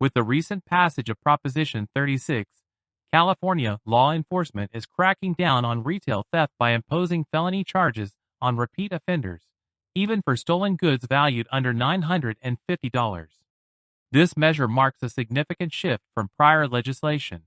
With the recent passage of Proposition 36, California law enforcement is cracking down on retail theft by imposing felony charges on repeat offenders, even for stolen goods valued under $950. This measure marks a significant shift from prior legislation,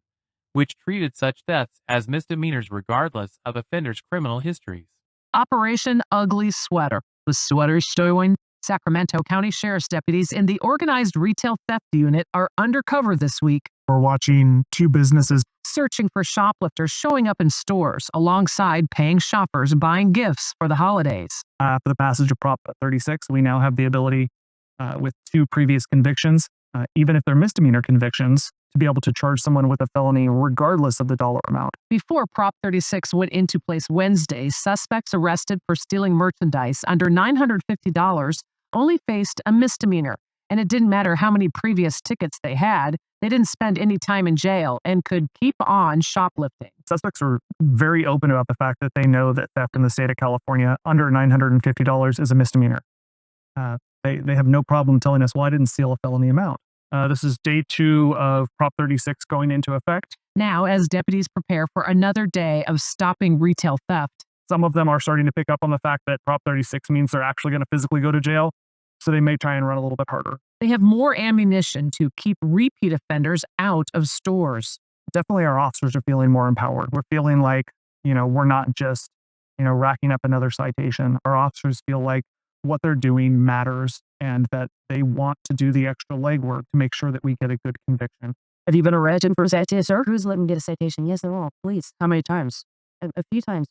which treated such thefts as misdemeanors regardless of offenders' criminal histories. Operation Ugly Sweater. The sweater stolen. Sacramento County Sheriff's deputies in the organized retail theft unit are undercover this week. We're watching two businesses Searching for shoplifters showing up in stores alongside paying shoppers buying gifts for the holidays. after the passage of Prop 36. We now have the ability, with two previous convictions, even if they're misdemeanor convictions, to be able to charge someone with a felony regardless of the dollar amount. Before Prop 36 went into place Wednesday, suspects arrested for stealing merchandise under $950 only faced a misdemeanor, and it didn't matter how many previous tickets they had. They didn't spend any time in jail and could keep on shoplifting. Suspects are very open about the fact that they know that theft in the state of California under $950 is a misdemeanor. They have no problem telling us, well, I didn't steal a felony amount. This is day 2 of Prop 36 going into effect. Now, as deputies prepare for another day of stopping retail theft, Some of them are starting to pick up on the fact that Prop 36 means they're actually going to physically go to jail, so they may try and run a little bit harder. they have more ammunition to keep repeat offenders out of stores. Definitely our officers are feeling more empowered. We're feeling like, we're not just, racking up another citation. Our officers feel like what they're doing matters and that they want to do the extra legwork to make sure that we get a good conviction. Have you been arrested for a citation, sir? Who's let me get a citation? Yes, they're all. Please. How many times? A few times.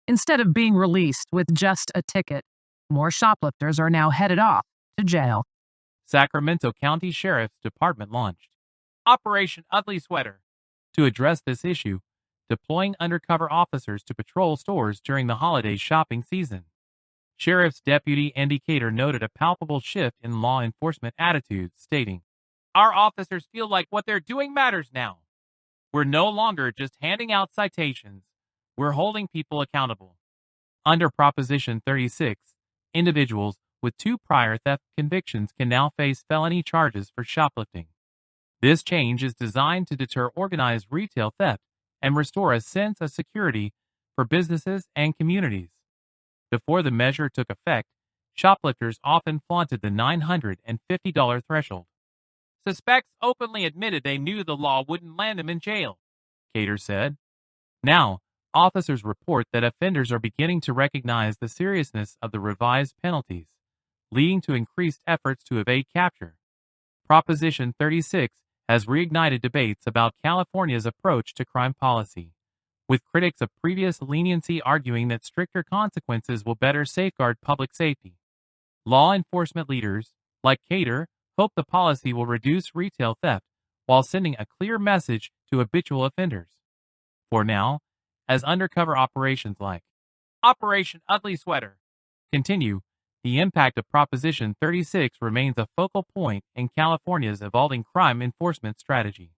Instead of being released with just a ticket, more shoplifters are now headed off to jail. Sacramento County Sheriff's Department launched Operation Ugly Sweater to address this issue, deploying undercover officers to patrol stores during the holiday shopping season. Sheriff's Deputy Andy Cater noted a palpable shift in law enforcement attitudes, stating, "Our officers feel like what they're doing matters now. We're no longer just handing out citations. We're holding people accountable." Under Proposition 36, individuals with 2 prior theft convictions can now face felony charges for shoplifting. This change is designed to deter organized retail theft and restore a sense of security for businesses and communities. Before the measure took effect, shoplifters often flaunted the $950 threshold. Suspects openly admitted they knew the law wouldn't land them in jail, Cater said. Now, officers report that offenders are beginning to recognize the seriousness of the revised penalties, leading to increased efforts to evade capture. Proposition 36 has reignited debates about California's approach to crime policy, with critics of previous leniency arguing that stricter consequences will better safeguard public safety. Law enforcement leaders, like Cater, hope the policy will reduce retail theft while sending a clear message to habitual offenders. For now, as undercover operations like Operation Ugly Sweater continue, the impact of Proposition 36 remains a focal point in California's evolving crime enforcement strategy.